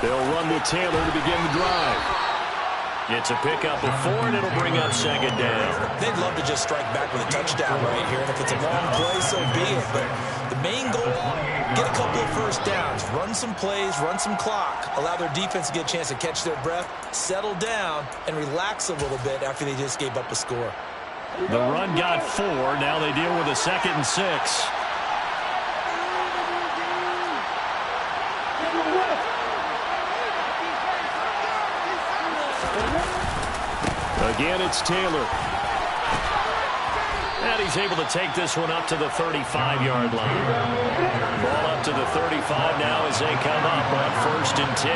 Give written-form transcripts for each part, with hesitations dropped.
They'll run with Taylor to begin the drive. It's a pickup of 4, and it'll bring up second down. They'd love to just strike back with a touchdown right here, and if it's a long play, so be it. But the main goal, get a couple of first downs, run some plays, run some clock, allow their defense to get a chance to catch their breath, settle down, and relax a little bit after they just gave up a score. The run got 4. Now they deal with a 2nd and 6. Again, it's Taylor. And he's able to take this one up to the 35-yard line. Ball up to the 35 now as they come up on 1st and 10.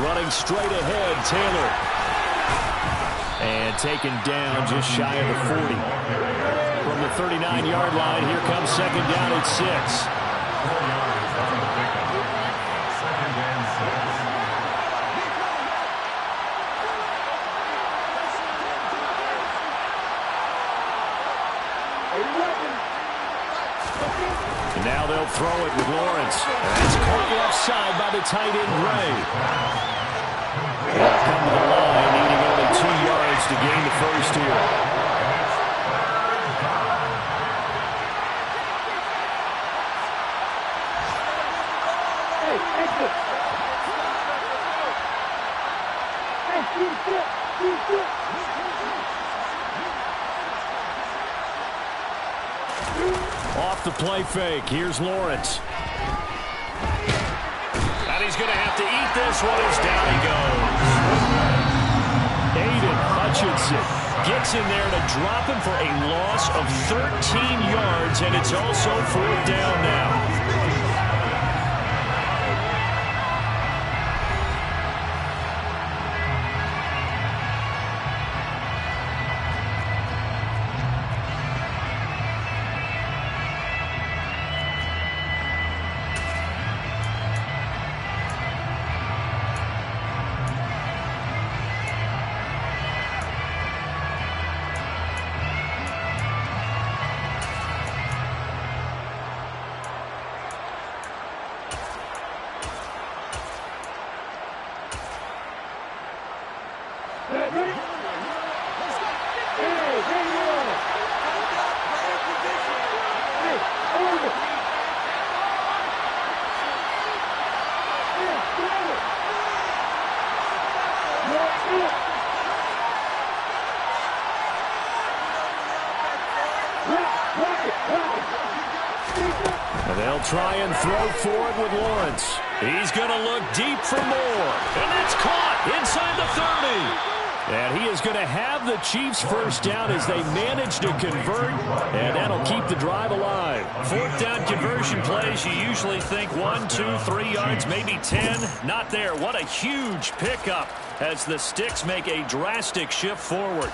Running straight ahead, Taylor. And taken down just shy of the 40. From the 39-yard line, here comes second down at 6. And now they'll throw it with Lawrence. That's caught left side by the tight end, Gray. They'll come to the line, needing only 2 yards to gain the first here. Off the play fake. Here's Lawrence. And he's going to have to eat this one as down he goes. Aiden Hutchinson gets in there to drop him for a loss of 13 yards, and it's also 4th down now. And they'll try and throw forward with Lawrence. He's going to look deep for more. And it's caught inside the 30. And he is going to have the Chiefs first down as they manage to convert. And that'll keep the drive alive. 4th down conversion plays, you usually think 1, 2, 3 yards, maybe 10. Not there. What a huge pickup as the Sticks make a drastic shift forward.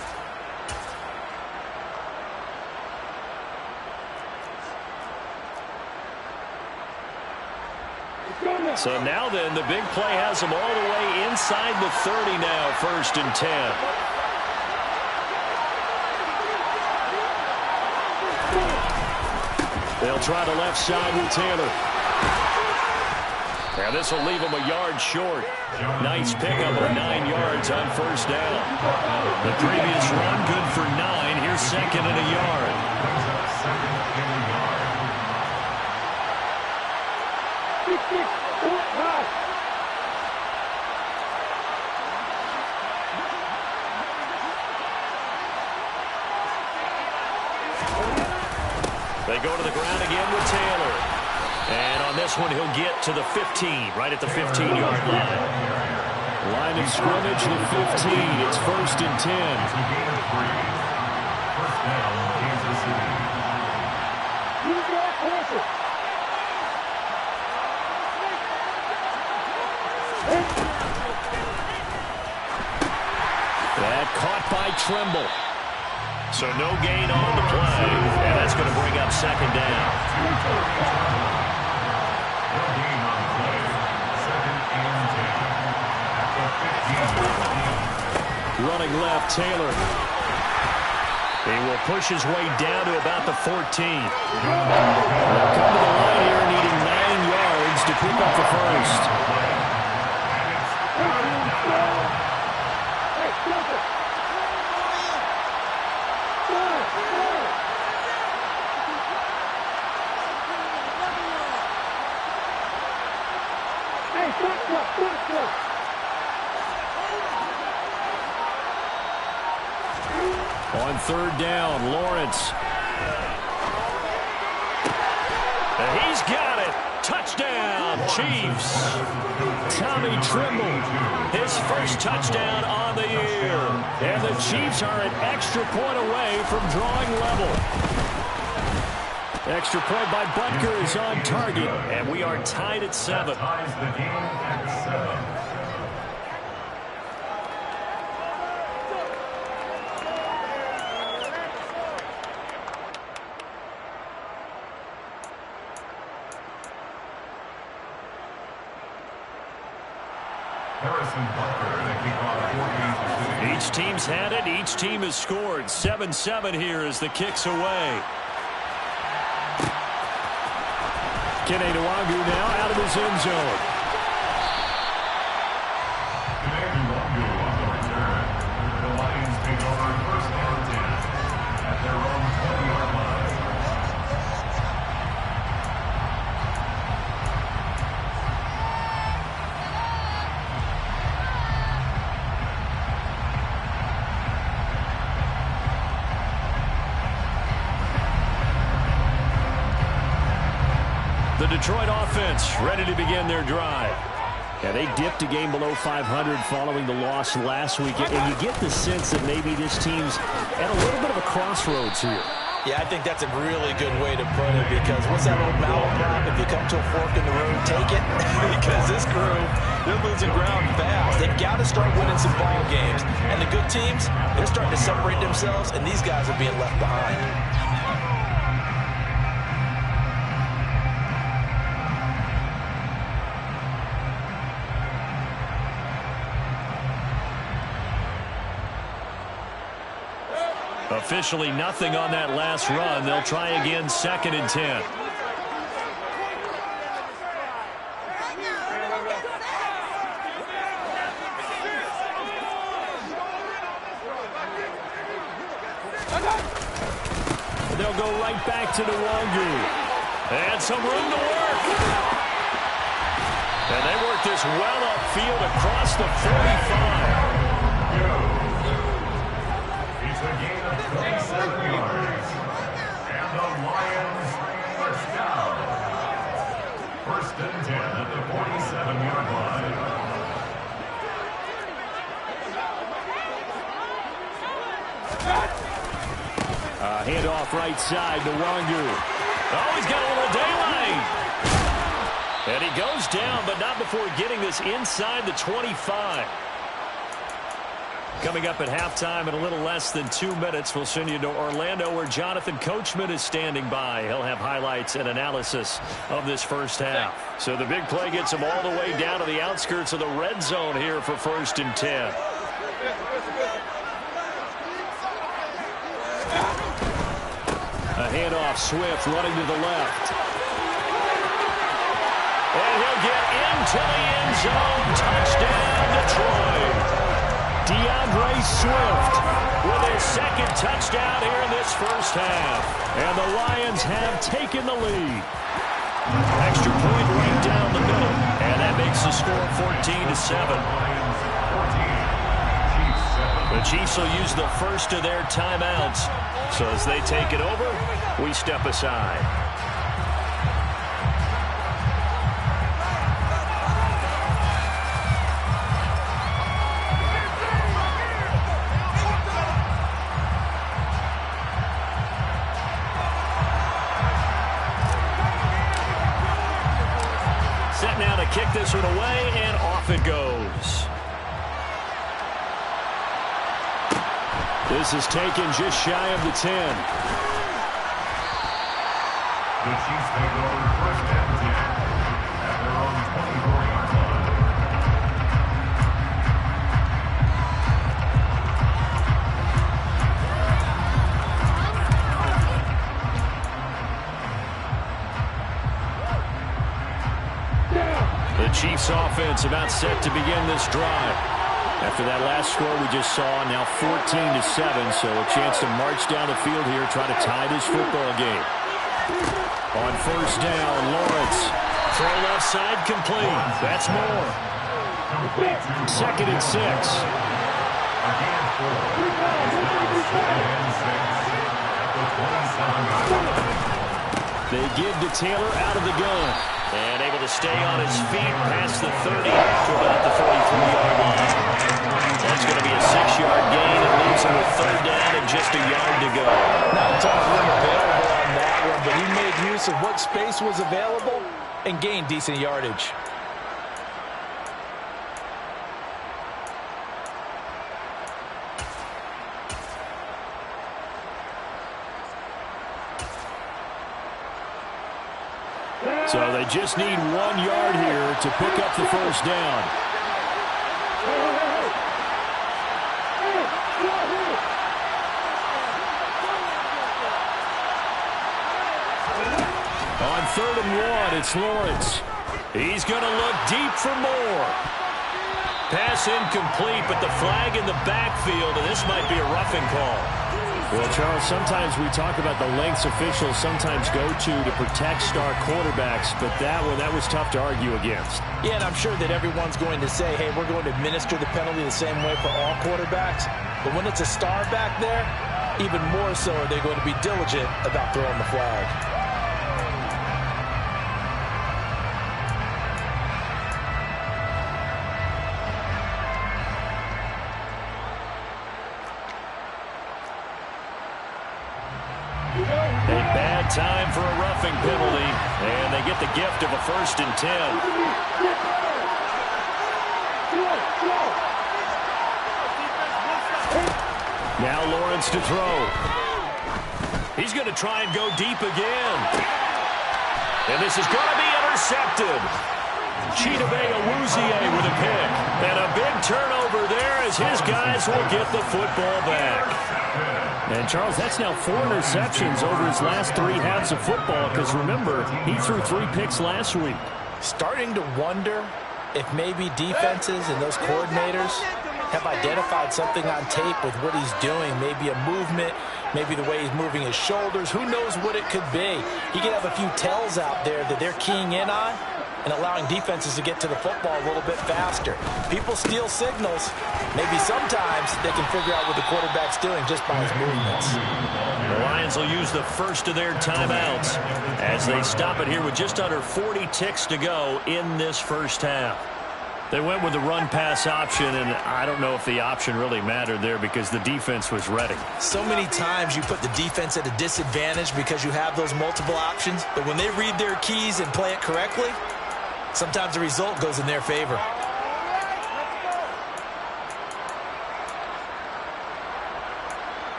So now then, the big play has them all the way inside the 30 now, 1st and 10. They'll try the left side with Taylor. And this will leave them a yard short. Nice pickup of 9 yards on 1st down. The previous run good for 9. Here's 2nd and a yard. They go to the ground again with Taylor. And on this one, he'll get to the 15, right at the 15-yard line. Line of scrimmage, the 15. It's 1st and 10. That caught by Trimble. So no gain on the play, and that's going to bring up 2nd down. Running left, Taylor. He will push his way down to about the 14. They'll come to the line here needing 9 yards to pick up the first. On third down, Lawrence. And he's got it. Touchdown, Chiefs. Tommy Trimble, his first touchdown on the year. And the Chiefs are an extra point away from drawing level. Extra point by Butker is on target, and we are tied at 7. Ties the game at 7. Each team's had it. Each team has scored. 7-7 here as the kick's away. Kene Nwangu now out of his end zone. The Lions take over first and 10 at their own 20-yard line. The Detroit offense ready to begin their drive. Yeah, they dipped a game below 500 following the loss last week, and you get the sense that maybe this team's at a little bit of a crossroads here. Yeah, I think that's a really good way to put it, because what's that old malaprop? If you come to a fork in the road, take it. Because this crew, they're losing ground fast. They've got to start winning some ball games. And the good teams, they're starting to separate themselves, and these guys are being left behind. Officially nothing on that last run. They'll try again, 2nd and 10. They'll go right back to Nwangu. And some room to work. And they work this well upfield across the 45. It's a gain of 27 yards. And the Lions first down. First and 10 at the 47-yard line. Handoff right side to Nwangu. Oh, he's got a little daylight. And he goes down, but not before getting this inside the 25. Coming up at halftime in a little less than 2 minutes, we'll send you to Orlando, where Jonathan Coachman is standing by. He'll have highlights and analysis of this first half. So the big play gets him all the way down to the outskirts of the red zone here for 1st and 10. A handoff, Swift running to the left. And he'll get into the end zone. Touchdown, Detroit. DeAndre Swift with his 2nd touchdown here in this first half. And the Lions have taken the lead. Extra point right down the middle. And that makes the score 14-7. The Chiefs will use the first of their timeouts. So as they take it over, we step aside. Set now to kick this one away, and off it goes. This is taken just shy of the 10. The Chiefs take over first and 10 at their own 24-yard line. offense about set to begin this drive. After that last score we just saw, now 14-7, so a chance to march down the field here, try to tie this football game. On first down, Lawrence. Throw left side complete. That's more. 2nd and 6. They give to Taylor out of the gun. And able to stay on his feet past the 30 to about the 43-yard line. That's going to be a 6-yard gain. It leaves him with 3rd down and just a yard to go. Not a ton of room available on that one, but he made use of what space was available and gained decent yardage. So they just need 1 yard here to pick up the first down. On 3rd and 1, it's Lawrence. He's going to look deep for more. Pass incomplete, but the flag in the backfield, and this might be a roughing call. Well, Charles, sometimes we talk about the lengths officials sometimes go to protect star quarterbacks, but that was tough to argue against. Yeah, and I'm sure that everyone's going to say, hey, we're going to administer the penalty the same way for all quarterbacks. But when it's a star back there, even more so are they going to be diligent about throwing the flag. A bad time for a roughing penalty, and they get the gift of a 1st and 10. Now Lawrence to throw. He's going to try and go deep again. And this is going to be intercepted. Chidobe Awuzie with a pick. And a big turnover there as his guys will get the football back. And, Charles, that's now 4 interceptions over his last 3 halves of football because, remember, he threw 3 picks last week. Starting to wonder if maybe defenses and those coordinators have identified something on tape with what he's doing. Maybe a movement, maybe the way he's moving his shoulders. Who knows what it could be? He could have a few tells out there that they're keying in on and allowing defenses to get to the football a little bit faster. People steal signals. Maybe sometimes they can figure out what the quarterback's doing just by his movements. The Lions will use the first of their timeouts as they stop it here with just under 40 ticks to go in this first half. They went with the run-pass option, and I don't know if the option really mattered there because the defense was ready. So many times you put the defense at a disadvantage because you have those multiple options, but when they read their keys and play it correctly, sometimes the result goes in their favor.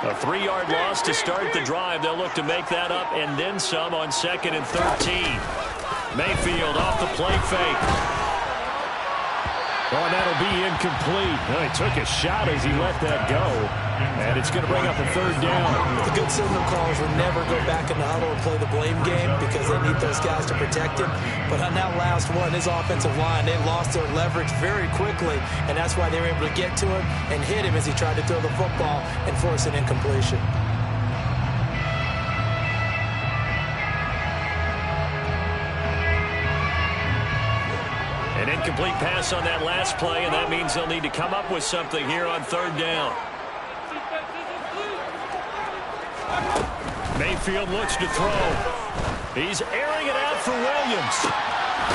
A 3-yard loss to start the drive. They'll look to make that up and then some on 2nd and 13. Mayfield off the play fake. Oh, and that'll be incomplete. Well, he took a shot as he let that go. And it's going to bring up a 3rd down. The good signal callers will never go back in the huddle and play the blame game because they need those guys to protect him. But on that last one, his offensive line, they lost their leverage very quickly, and that's why they were able to get to him and hit him as he tried to throw the football and force an incompletion. An incomplete pass on that last play, and that means they'll need to come up with something here on 3rd down. Mayfield looks to throw. He's airing it out for Williams.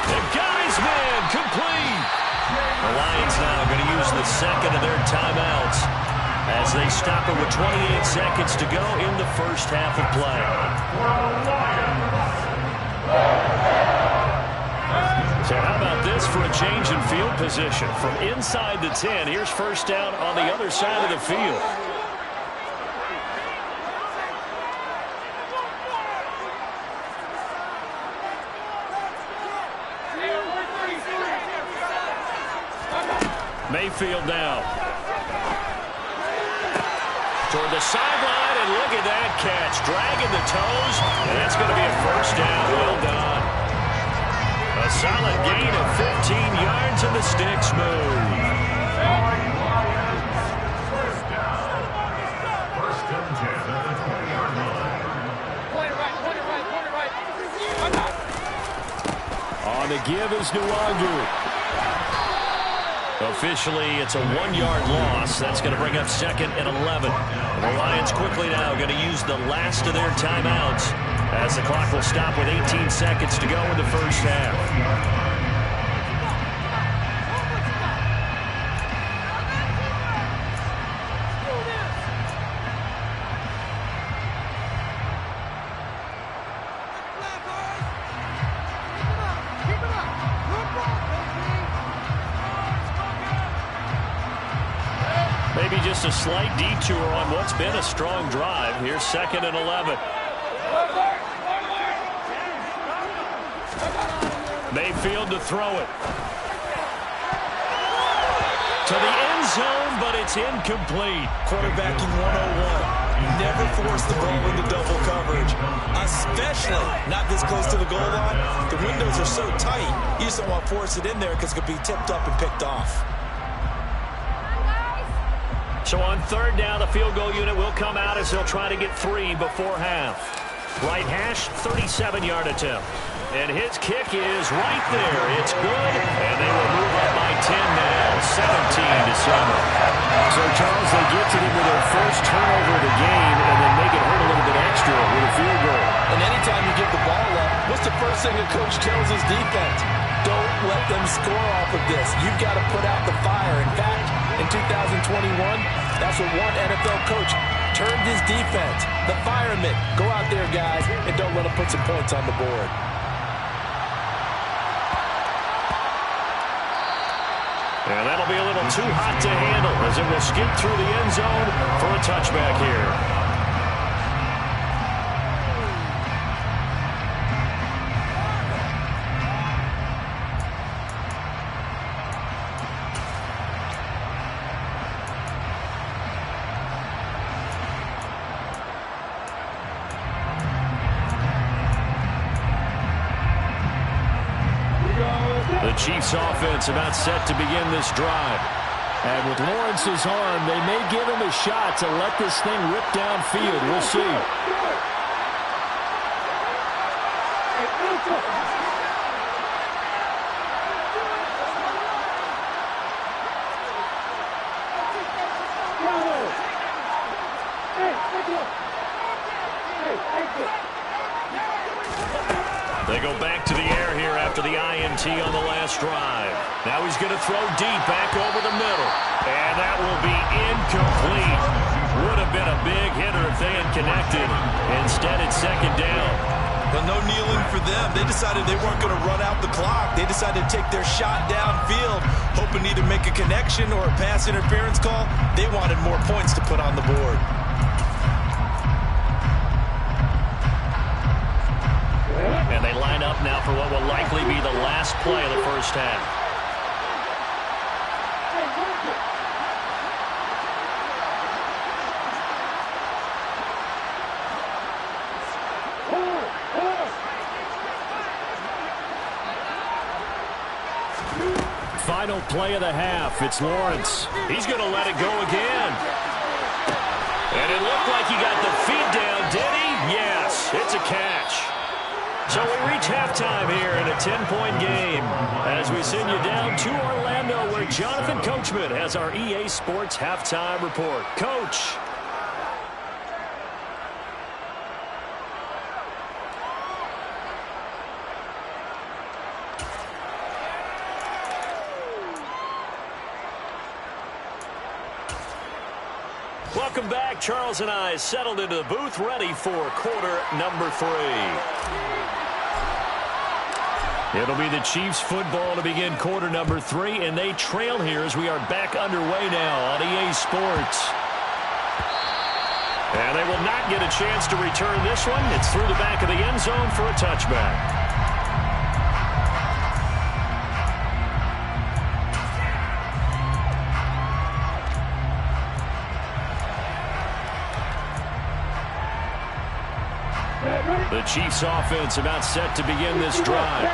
They got his man complete. The Lions now going to use the 2nd of their timeouts as they stop it with 28 seconds to go in the first half of play. So how about this for a change in field position? From inside the 10, here's first down on the other side of the field. Mayfield now. Toward the sideline, and look at that catch. Dragging the toes, and that's going to be a first down. Well done. A solid gain of 15 yards, and the sticks move. First down. First and 10 at the 20-yard line. On the give is Nwangu. Officially, it's a 1-yard loss. That's going to bring up 2nd and 11. And the Lions quickly now going to use the last of their timeouts as the clock will stop with 18 seconds to go in the first half. Maybe just a slight detour on what's been a strong drive. Here's 2nd and 11. Mayfield to throw it. To the end zone, but it's incomplete. Quarterbacking 101. You never force the ball into double coverage, especially not this close to the goal line. The windows are so tight, you just don't want to force it in there because it could be tipped up and picked off. So on 3rd down, the field goal unit will come out as they'll try to get 3 before half. Right hash, 37-yard attempt. And his kick is right there. It's good, and they will move up by 10 now, 17-7. So, Charles, they get to them with their first turnover of the game and then make it hurt a little bit extra with a field goal. And anytime you give the ball up, what's the first thing a coach tells his defense? Don't let them score off of this. You've got to put out the fire. In fact, in 2021, that's what one NFL coach turned his defense. The firemen. Go out there, guys, and don't let them put some points on the board. And that'll be a little too hot to handle as it will skip through the end zone for a touchback here. The Chiefs offense about set to begin this drive. And with Lawrence's arm, they may give him a shot to let this thing rip downfield. We'll see. They go back to the air here after the INT on the last drive. Now he's going to throw deep back over the middle. And that will be incomplete. Would have been a big hitter if they had connected. Instead, it's 2nd down. But no kneeling for them. They decided they weren't going to run out the clock. They decided to take their shot downfield, hoping to either make a connection or a pass interference call. They wanted more points to put on the board. And they line up now for what will likely be the last play of the first half. Final play of the half. It's Lawrence. He's going to let it go again. And it looked like he got the feet down, did he? Yes, it's a catch. So we reach halftime here in a 10-point game as we send you down to Orlando where Jonathan Coachman has our EA Sports halftime report. Coach. Welcome back. Charles and I settled into the booth ready for quarter number 3. It'll be the Chiefs football to begin quarter number 3, and they trail here as we are back underway now on EA Sports. And they will not get a chance to return this one. It's through the back of the end zone for a touchback. The Chiefs offense about set to begin this drive.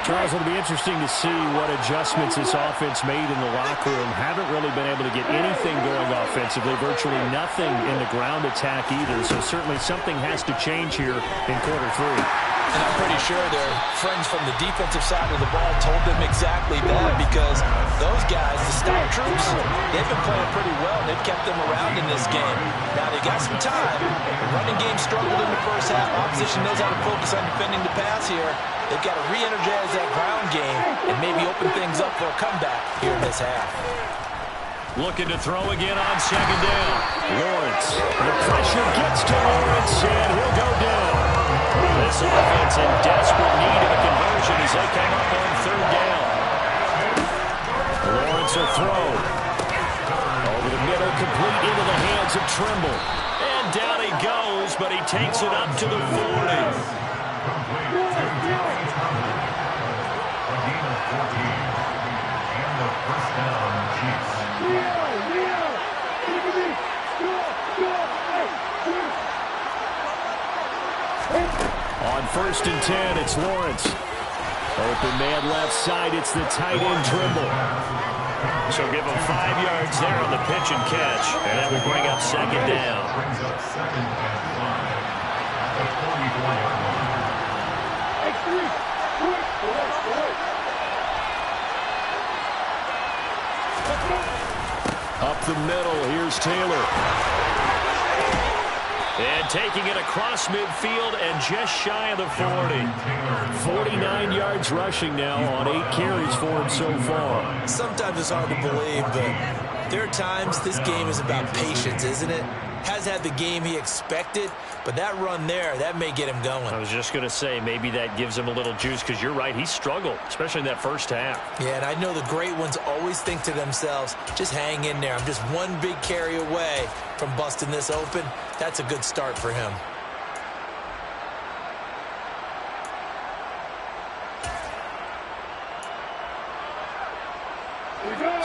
Charles, it'll be interesting to see what adjustments this offense made in the locker room. Haven't really been able to get anything going offensively, virtually nothing in the ground attack either. So certainly something has to change here in quarter three. And I'm pretty sure their friends from the defensive side of the ball told them exactly that, because those guys, the stout troops, they've been playing pretty well. They've kept them around in this game. Now they got some time. The running game struggled in the first half. Opposition knows how to focus on defending the pass here. They've got to re-energize that ground game and maybe open things up for a comeback here in this half. Looking to throw again on second down. Lawrence. The pressure gets to Lawrence, and he'll go down. This offense in desperate need of a conversion as they come up on third down. Lawrence will throw. Over the middle, complete into the hands of Trimble. And down he goes, but he takes it up to the 40. On 1st and 10, it's Lawrence. Open man left side, it's the tight end Trimble. So give him 5 yards there on the pitch and catch, and that will bring up second down. Up the middle, here's Taylor. And taking it across midfield and just shy of the 40. 49 yards rushing now on 8 carries for him so far. Sometimes it's hard to believe, but there are times this game is about patience, isn't it? Has had the game he expected, but that run there, that may get him going. I was just going to say, maybe that gives him a little juice, because you're right, he struggled, especially in that first half. Yeah, and I know the great ones always think to themselves, just hang in there. I'm just one big carry away from busting this open. That's a good start for him.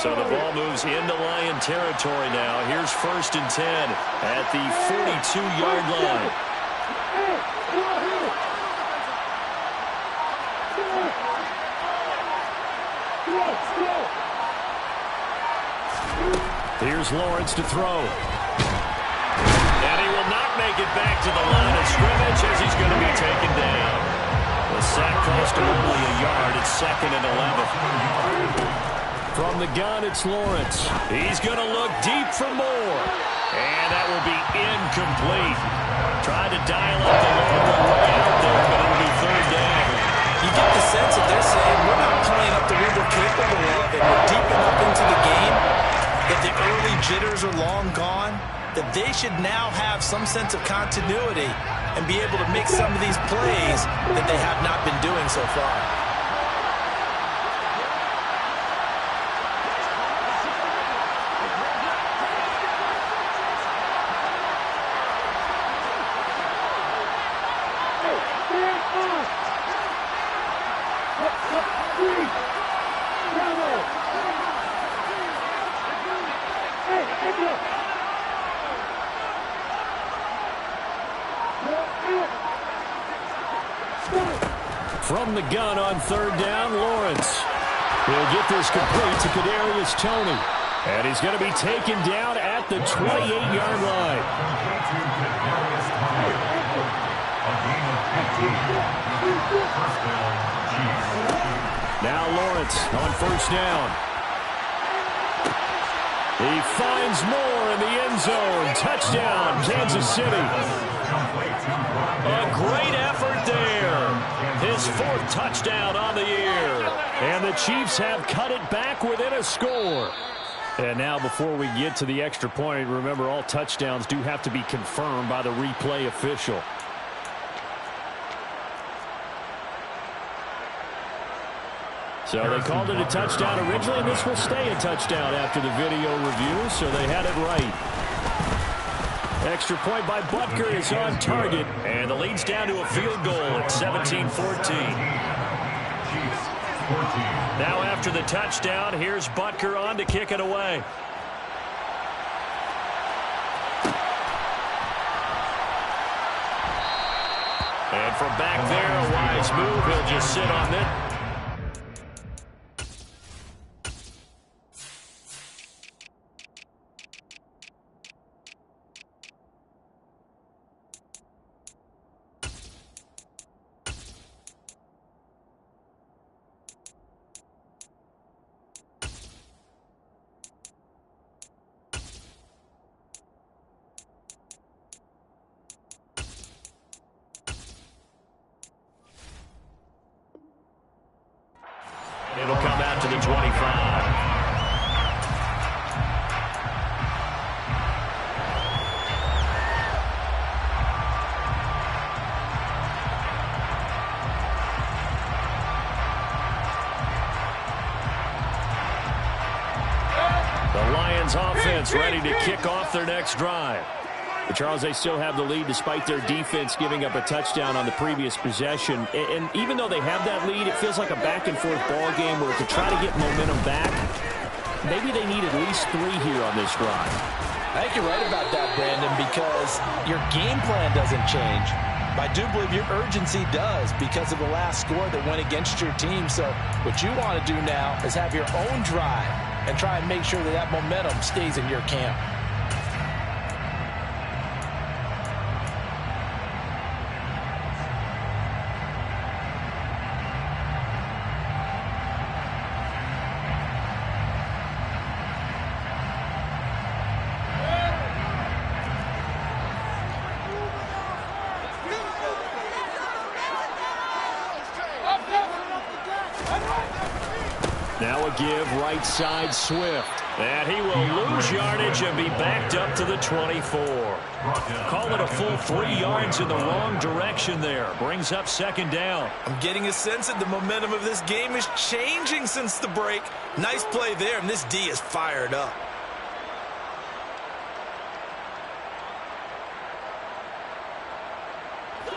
So the ball moves into Lion territory now. Here's 1st and 10 at the 42-yard line. Here's Lawrence to throw. And he will not make it back to the line of scrimmage as he's going to be taken down. The sack cost him only a yard. It's 2nd and 11. From the gun, it's Lawrence. He's going to look deep for more. And that will be incomplete. Tried to dial up the longer way out there, but it'll be 3rd down. You get the sense that they're saying, we're not playing up to what we're capable of, and we're deep enough into the game that the early jitters are long gone, that they should now have some sense of continuity and be able to make some of these plays that they have not been doing so far. From the gun on 3rd down, Lawrence. He'll get this complete to Kadarius Toney. And he's going to be taken down at the 28-yard line. Now Lawrence on 1st down. He finds Moore in the end zone. Touchdown, Kansas City. A great effort there. His 4th touchdown on the year. And the Chiefs have cut it back within a score. And now before we get to the extra point, remember all touchdowns do have to be confirmed by the replay official. So they called it a touchdown originally, and this will stay a touchdown after the video review, so they had it right. Extra point by Butker is on target, and the lead's down to a field goal at 17-14. Now after the touchdown, here's Butker on to kick it away. And from back there, a wise move. He'll just sit on it. It'll come out to the 25. The Lions offense ready to kick off their next drive. But Charles, they still have the lead despite their defense giving up a touchdown on the previous possession. And even though they have that lead, it feels like a back-and-forth ball game where to try to get momentum back, maybe they need at least 3 here on this drive. I think you're right about that, Brandon, because your game plan doesn't change. I do believe your urgency does because of the last score that went against your team. So what you want to do now is have your own drive and try and make sure that that momentum stays in your camp. Now a give right side Swift. And he will lose yardage and be backed up to the 24. Call it a full 3 yards in the wrong direction there. Brings up second down. I'm getting a sense that the momentum of this game is changing since the break. Nice play there, and this D is fired up.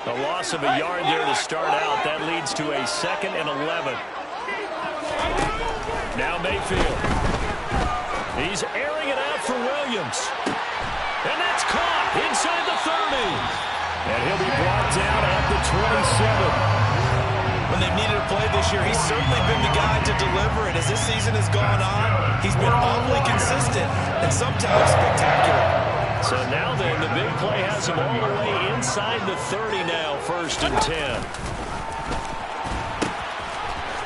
A loss of a yard there to start out. That leads to a 2nd and 11. Now Mayfield. He's airing it out for Williams. And that's caught inside the 30. And he'll be brought down at the 27. When they've needed a play this year, he's certainly been the guy to deliver it. As this season has gone on, he's been awfully consistent and sometimes spectacular. So now then, the big play has him all the way inside the 30 now, 1st and 10.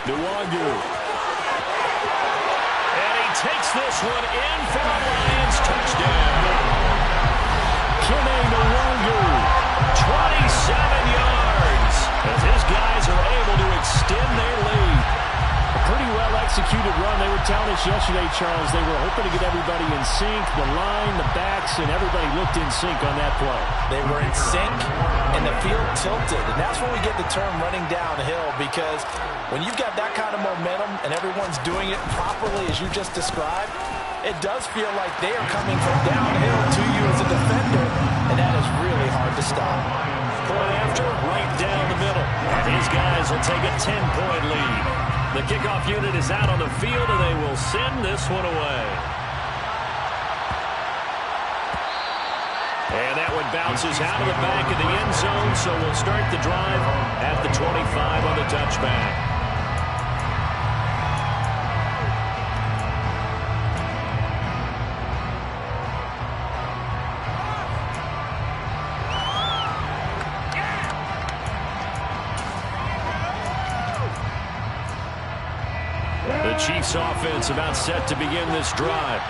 Nwangu. Takes this one in for a Lions touchdown. Kene Nwangu, 27 yards, as his guys are able to extend their lead. A pretty well-executed run. They were telling us yesterday, Charles, they were hoping to get everybody in sync, the line, the backs, and everybody looked in sync on that play. They were in sync, and the field tilted. And that's when we get the term running downhill, because when you've got that kind of momentum and everyone's doing it properly as you just described, it does feel like they are coming from downhill to you as a defender, and that is really hard to stop. Point after, right down the middle. These guys will take a 10-point lead. The kickoff unit is out on the field, and they will send this one away. And that one bounces out of the back of the end zone, so we'll start the drive at the 25 on the touchback. The Chiefs offense about set to begin this drive.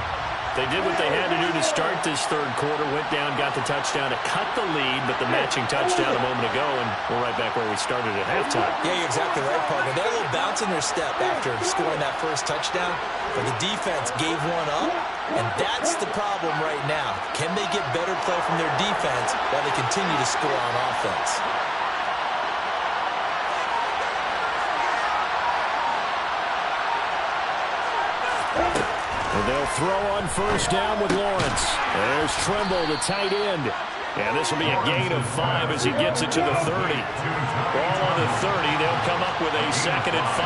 They did what they had to do to start this 3rd quarter, went down, got the touchdown to cut the lead, but the matching touchdown a moment ago, and we're right back where we started at halftime. Yeah, you're exactly right, partner. They had a little bounce in their step after scoring that first touchdown, but the defense gave one up, and that's the problem right now. Can they get better play from their defense while they continue to score on offense? They'll throw on 1st down with Lawrence. There's Trimble, the tight end. And this will be a gain of 5 as he gets it to the 30. Ball on the 30. They'll come up with a 2nd and 5.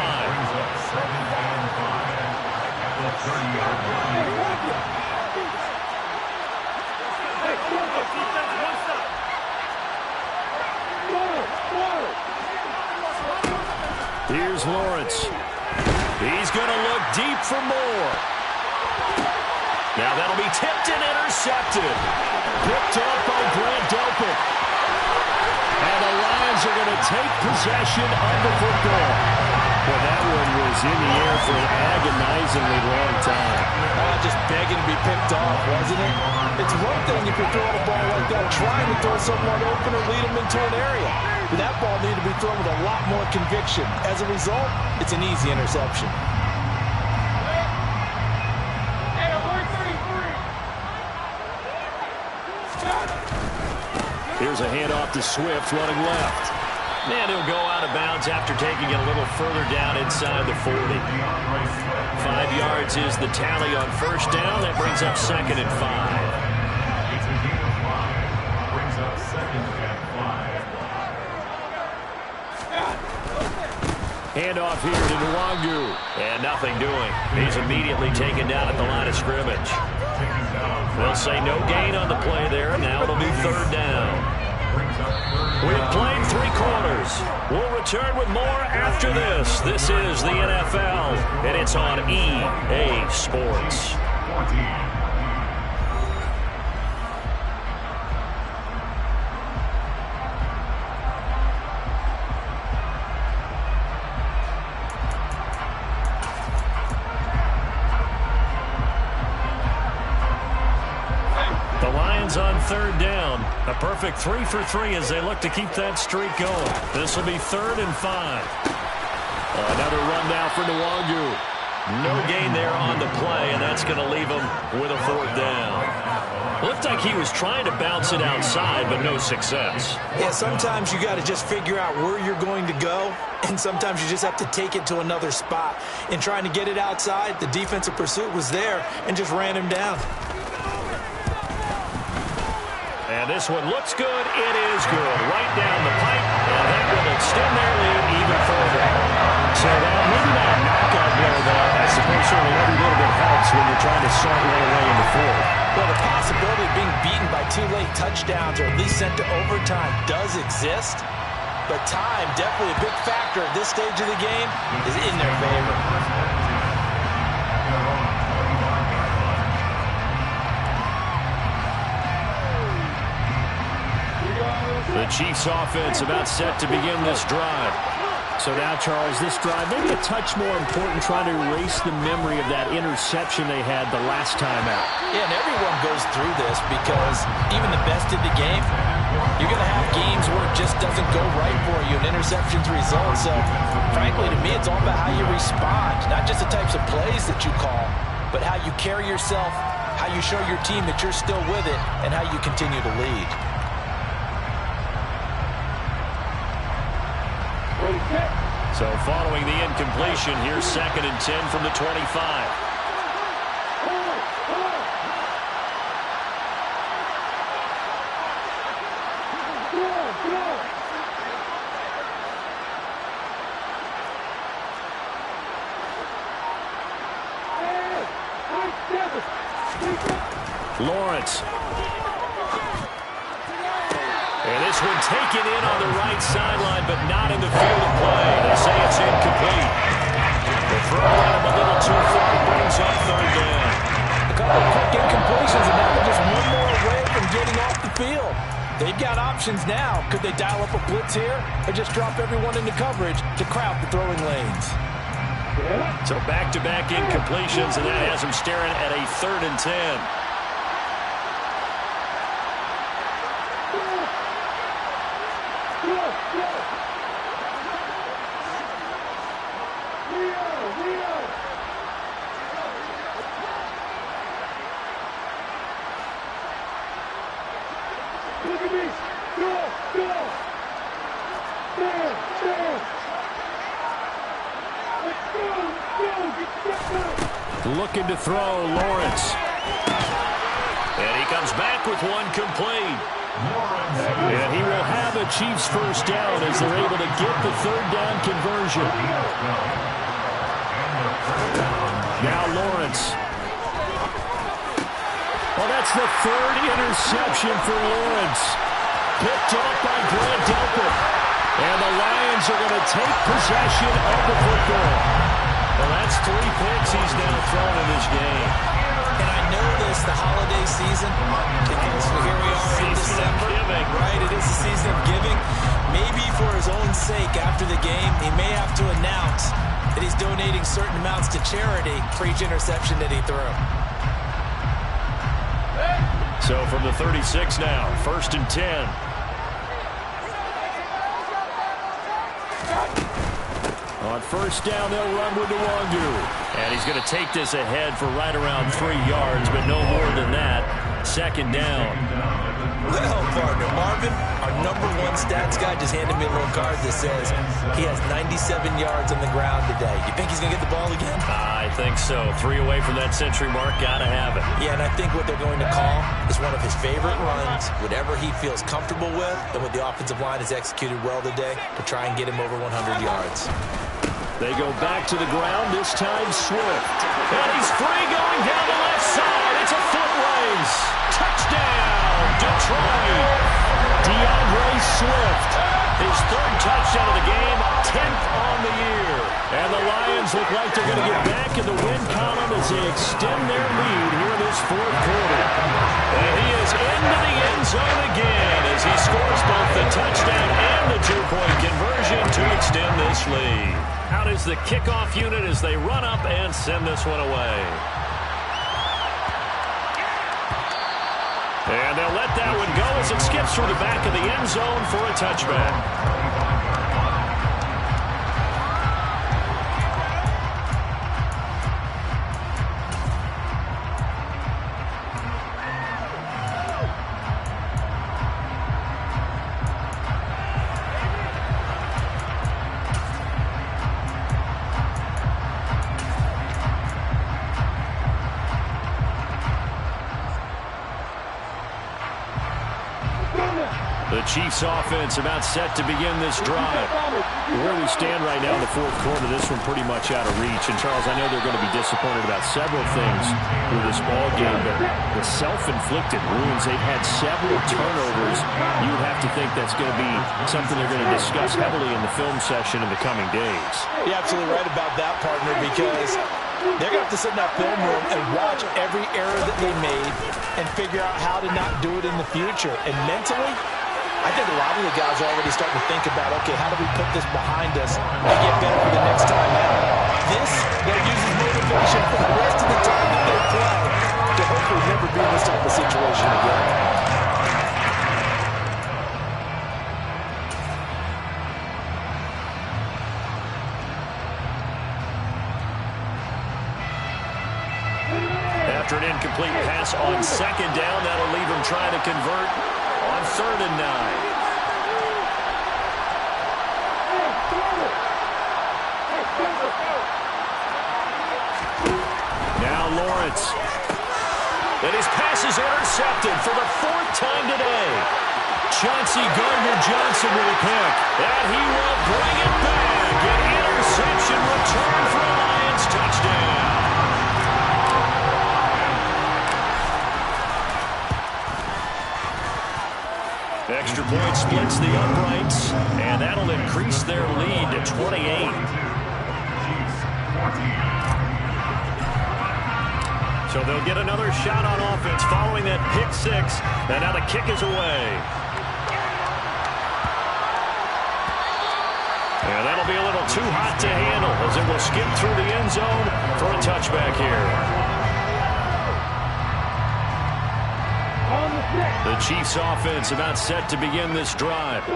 Here's Lawrence. He's going to look deep for more. Now that'll be tipped and intercepted. Picked up by Grant Delpit. And the Lions are going to take possession of the football. Well, that one was in the air for an agonizingly long time. Just begging to be picked off, wasn't it? It's one thing if you're throwing a ball like that, trying to throw someone open or lead them into an area. But that ball needed to be thrown with a lot more conviction. As a result, it's an easy interception. Here's a handoff to Swift running left. And he'll go out of bounds after taking it a little further down inside the 40. 5 yards is the tally on first down. That brings up 2nd and 5. It's a gain of 5. Brings up 2nd and 5. Handoff here to Nwangu. And nothing doing. He's immediately taken down at the line of scrimmage. They'll say no gain on the play there. Now it'll be 3rd down. We've played 3 quarters. We'll return with more after this. This is the NFL, and it's on EA Sports. On 3rd down, a perfect 3 for 3 as they look to keep that streak going. This will be 3rd and 5. Another run now for Nwangu. No gain there on the play, and that's going to leave him with a 4th down. Looked like he was trying to bounce it outside, but no success. Yeah, sometimes you got to just figure out where you're going to go, and sometimes you just have to take it to another spot. In trying to get it outside, the defensive pursuit was there and just ran him down. And this one looks good. It is good. Right down the pipe. And that will extend their lead even further. So maybe not a knockout blow, though. I suppose certainly every little bit helps when you're trying to start right away in the 4th. Well, the possibility of being beaten by 2 late touchdowns or at least sent to overtime does exist. But time, definitely a big factor at this stage of the game, is in their favor. The Chiefs offense about set to begin this drive. So now, Charles, this drive maybe a touch more important, trying to erase the memory of that interception they had the last time out. Yeah, and everyone goes through this because even the best in the game, you're going to have games where it just doesn't go right for you, and interceptions result. So, frankly, to me, it's all about how you respond, not just the types of plays that you call, but how you carry yourself, how you show your team that you're still with it, and how you continue to lead. So following the incompletion, here's 2nd and 10 from the 25. Lawrence. And this one taken in on the right sideline, but not in the field of play. They say it's incomplete. The throw got him a little too far, brings up 3rd down. A couple of quick incompletions, and now they're just one more away from getting off the field. They've got options now. Could they dial up a blitz here or just drop everyone into coverage to crowd the throwing lanes? So back-to-back incompletions, and that has them staring at a 3rd and 10. Looking to throw, Lawrence. And he comes back with one complete. And he will have a Chiefs 1st down as they're able to get the 3rd down conversion. Now Lawrence. Well, that's the 3rd interception for Lawrence. Picked up by Grant Delpit. And the Lions are going to take possession of the football. Well, that's 3 picks he's now thrown in this game. And I know this, the holiday season, because here we are in December. Right, it is the season of giving. Maybe for his own sake after the game, he may have to announce that he's donating certain amounts to charity for each interception that he threw. So from the 36 now, 1st and 10. On 1st down, they'll run with Nwangu. And he's going to take this ahead for right around 3 yards, but no more than that. 2nd down. Well, partner, Marvin, our #1 stats guy just handed me a little card that says he has 97 yards on the ground today. You think he's going to get the ball again? I think so. 3 away from that century mark. Got to have it. Yeah, and I think what they're going to call is one of his favorite runs, whatever he feels comfortable with, and what the offensive line has executed well today to try and get him over 100 yards. They go back to the ground, this time Swift. And he's free going down the left side. It's a foot race. Touchdown, Detroit. DeAndre Swift. His 3rd touchdown of the game, 10th on the year. And the Lions look like they're going to get back in the win column as they extend their lead here in this 4th quarter. And he is into the end zone again as he scores both the touchdown and the 2-point conversion to extend this lead. Out is the kickoff unit as they run up and send this one away. And they'll let that one go as it skips through the back of the end zone for a touchback. The Chiefs offense about set to begin this drive. Where we stand right now in the 4th quarter, this one pretty much out of reach. And Charles, I know they're going to be disappointed about several things with this ball game, but the self-inflicted wounds, they've had several turnovers. You would have to think that's going to be something they're going to discuss heavily in the film session in the coming days. You're absolutely right about that, partner, because they're going to have to sit in that film room and watch every error that they made and figure out how to not do it in the future. And mentally, I think a lot of the guys are already starting to think about, okay, how do we put this behind us and get better for the next time out? This, they'll use as motivation for the rest of the time that they play to hopefully never be in this type of situation again. After an incomplete pass on 2nd down, that'll leave him trying to convert on 3rd and 9. Now Lawrence. And his pass is intercepted for the 4th time today. Chauncey Gardner-Johnson with a pick. And he will bring it back. An interception return for a Lions touchdown. Extra point splits the uprights, and that'll increase their lead to 28. So they'll get another shot on offense following that pick 6, and now the kick is away. And that'll be a little too hot to handle as it will skip through the end zone for a touchback here. The Chiefs offense about set to begin this drive.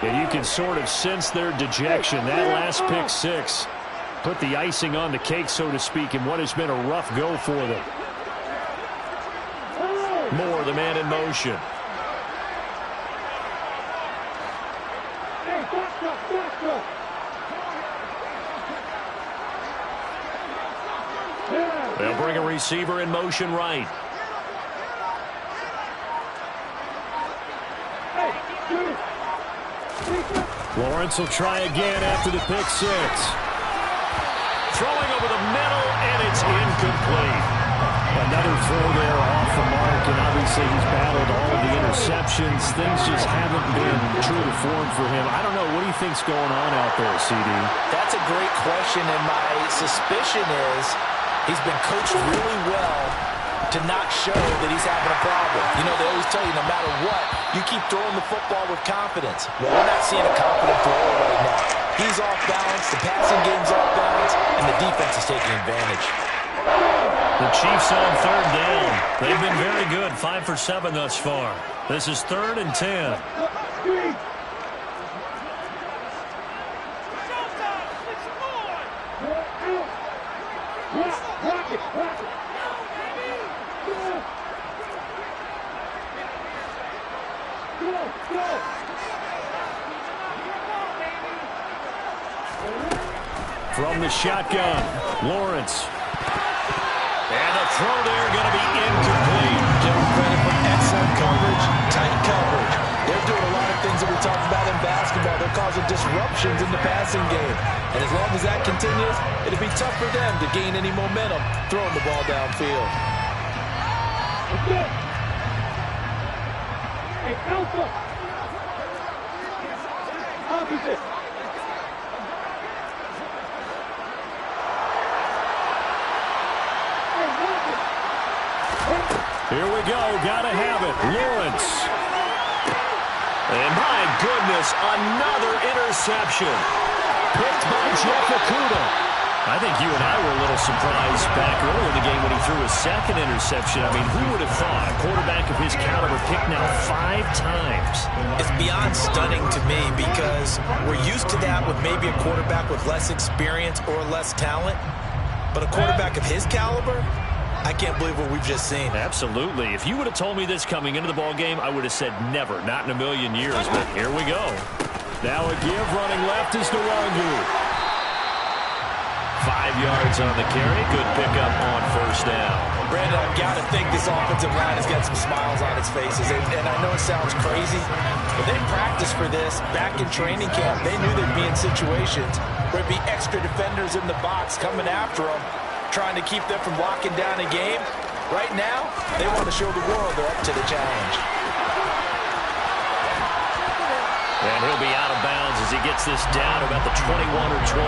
And you can sort of sense their dejection. That last pick 6 put the icing on the cake, so to speak, in what has been a rough go for them. Moore, the man in motion. They'll bring a receiver in motion right. Lawrence will try again after the pick 6. Throwing over the middle, and it's incomplete. A Another throw there off the mark, and obviously he's battled all of the interceptions. Things just haven't been true to form for him. I don't know. What do you think's going on out there, CD? That's a great question, and my suspicion is he's been coached really well to not show that he's having a problem. You know, they always tell you no matter what, you keep throwing the football with confidence. Well, we're not seeing a confident thrower right now. He's off balance, the passing game's off balance, and the defense is taking advantage. The Chiefs on third down. They've been very good, 5 for 7 thus far. This is 3rd and 10. From the shotgun, Lawrence. And the throw there going to be incomplete. Give them credit for excellent coverage, tight coverage. They're doing a lot of things that we talked about in basketball. They're causing disruptions in the passing game. And as long as that continues, it'll be tough for them to gain any momentum throwing the ball downfield. Hey, Alpha! Opposite! Here we go. Gotta have it. Lawrence. And my goodness, another interception. Picked by Jeff Okudah. I think you and I were a little surprised back earlier in the game when he threw his second interception. I mean, who would have thought a quarterback of his caliber picked now 5 times? It's beyond stunning to me because we're used to that with maybe a quarterback with less experience or less talent. But a quarterback of his caliber, I can't believe what we've just seen. Absolutely. If you would have told me this coming into the ball game, I would have said never, not in a million years. But here we go. Now a give running left is Nwangu. 5 yards on the carry. Good pickup on first down. Brandon, I've got to think this offensive line has got some smiles on its faces. And I know it sounds crazy, but they practiced for this back in training camp. They knew they'd be in situations where it'd be extra defenders in the box coming after them, trying to keep them from locking down a game. Right now, they want to show the world they're up to the challenge. And he'll be out of bounds as he gets this down about the 21 or 22.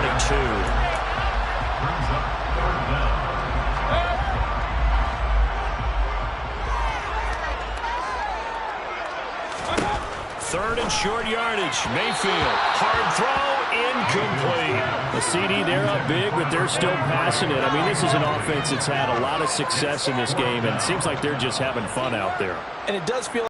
Brings up 3rd down. Third and short yardage. Mayfield. Hard throw. Incomplete. The CD, they're up big, but they're still passing it. I mean, this is an offense that's had a lot of success in this game, and it seems like they're just having fun out there. And it does feel